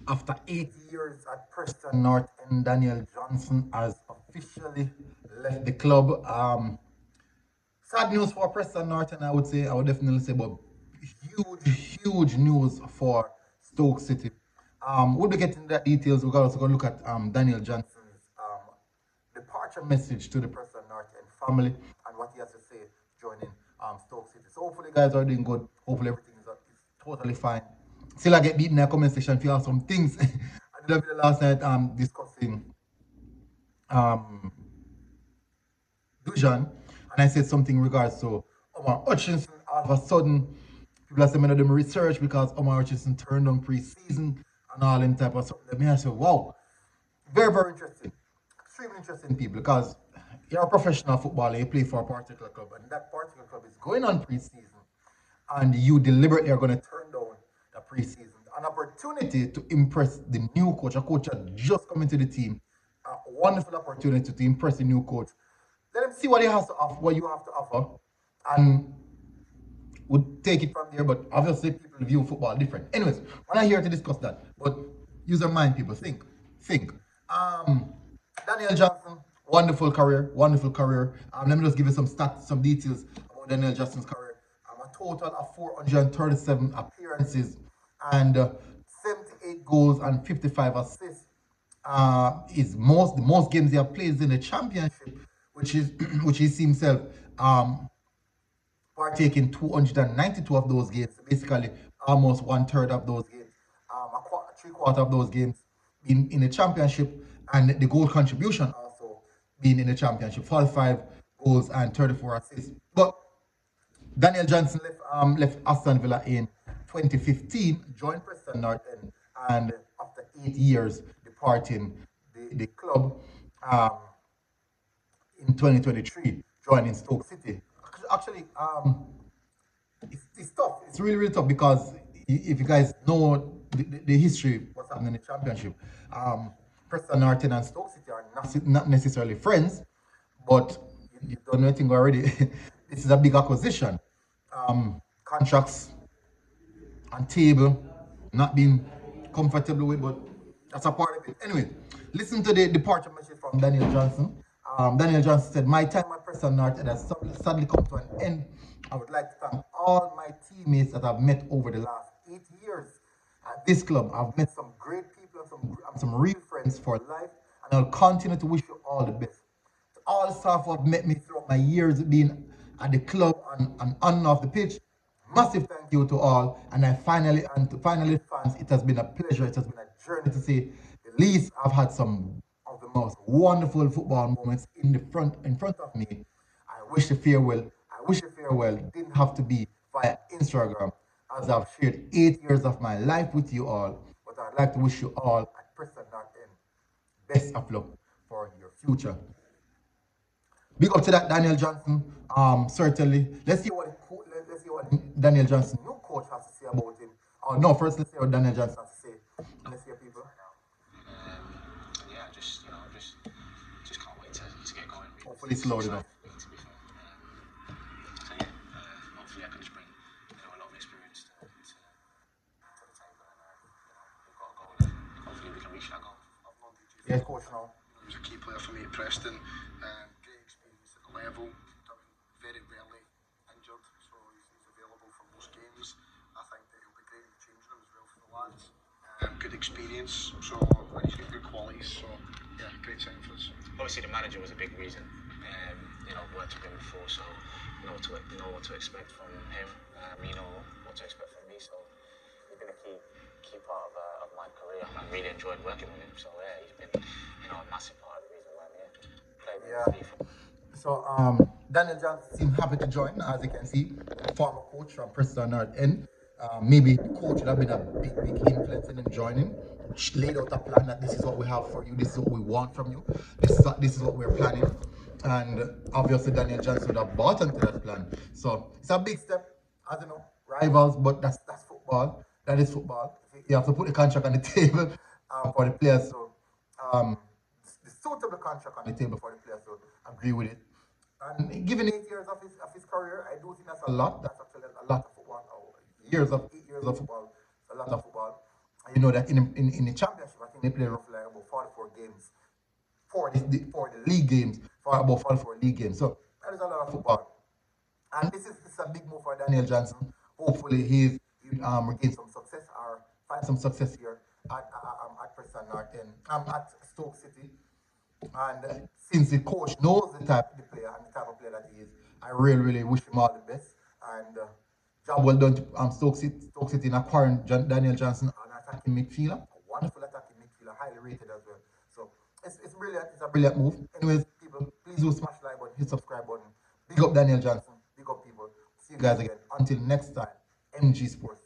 After 8 years at Preston North End, Daniel Johnson has officially left the club. Sad news for Preston North End, I would say. I would definitely say, but huge news for Stoke City. We'll be getting that details. We're also going to look at Daniel Johnson's departure message to the Preston North End family and what he has to say joining Stoke City. So hopefully, guys are doing good. Hopefully, everything is totally fine. Still, I get beaten in the comment section if you have some things. I did a video last night discussing um, Dujan, and I said something in regards to Omar Hutchinson. All of a sudden, people are saying me them research because Omar Hutchinson turned on pre-season and all them type of stuff. Let me say, wow, very interesting, extremely interesting people because you're a professional footballer, you play for a particular club, and that particular club is going on pre-season, and you deliberately are going to turn down the pre-season, an opportunity to impress the new coach, a coach that just come into the team, a wonderful opportunity to impress the new coach. Let him see what he has to offer, what you have to offer, and would take it from there. But obviously, people view football different. Anyways, we're not here to discuss that. But use your mind, people. Think. Um, Daniel Johnson, wonderful career, wonderful career. Let me just give you some stats, some details about Daniel Johnson's career. A total of 437 appearances and 78 goals and 55 assists. Is the most games he has played in the championship, which is which he himself partake in 292 of those games. Basically, almost one third of those games, three quarter of those games in the championship, and the goal contribution also being in the championship 45 goals and 34 assists. But Daniel Johnson left Aston Villa in 2015, joined Preston North End, and after 8 years departing the club in 2023, joining Stoke City. Actually, it's tough. It's really tough because if you guys know the history, what's happening in the championship, Preston North End and Stoke City are not necessarily friends, but you don't know anything already. This is a big acquisition. Contracts on table, not being comfortable with, but that's a part of it. Anyway, listen to the departure message from Daniel Johnson. Daniel Johnson said, "My time at Preston North has sadly come to an end. I would like to thank all my teammates that I've met over the last 8 years at this club. I've met some great people and some real friends for life, and I'll continue to wish you all the best. To all staff who have met me throughout my years being at the club and on and off the pitch, massive thank you to all. And to finally fans, it has been a pleasure. It has been a journey to say the least. I've had some of the most wonderful football moments in front of me. I wish you farewell. I wish you farewell. It didn't have to be via Instagram, as I've shared 8 years of my life with you all. But I'd like to wish you all at Preston North End best of luck for your future." Big up to that Daniel Johnson. Certainly. Let's see what Daniel Johnson, new coach, has to say about him. Oh no, first let's see what Daniel Johnson has to say. Let's hear people. Yeah, just can't wait to get going. Really. Hopefully it's loud enough. To be fair. So yeah, hopefully I can just bring a lot of experience to the table, and we've got a goal. Hopefully we can reach that goal. I've known DJ Yes, coach now. He was a key player for me at Preston. Great experience at the level. Very rarely injured, so he's available for most games. I think that he'll be great in the change room as well for the lads. Good experience, so and he's got good qualities. So yeah, great sign for us. Obviously, the manager was a big reason. Worked with him before, so know what to expect from him. What to expect from me. So he's been a key part of my career. I really enjoyed working with him. So yeah, he's been a massive part of the reason why I'm here. Played Yeah. So Daniel Johnson seemed happy to join, as you can see, former coach from Preston North End. Maybe the coach would have been a big influence in him joining. Laid out a plan that this is what we have for you, this is what we want from you, this is what we're planning. And obviously Daniel Johnson would have bought into that plan. So it's a big step, I don't know, rivals, but that's football. That is football. You have to put the contract on the table for the players. So the suitable contract on the table for the players to agree with it. And given 8 years of his career, I do think that's a lot. That's actually a lot of football. 8 years of football, it's a lot of football. You know that in the championship, I think they play roughly like about 44 games for the league games, for about 44 league games. So that is a lot of football. And this is a big move for Daniel Johnson. Hopefully he regain some success or find some success here at Preston North End, at Stoke City. And since the coach knows the type of the player and the type of player that he is, I really, really wish him all the best. And job well done to Stoke City in acquiring Daniel Johnson, an attacking midfielder, a wonderful attacking midfielder, highly rated as well. So it's brilliant. It's a brilliant move. Anyways, people, please do smash like button, hit subscribe button. Big up Daniel Johnson. Big up people. See you guys again. Until next time, MG Sports.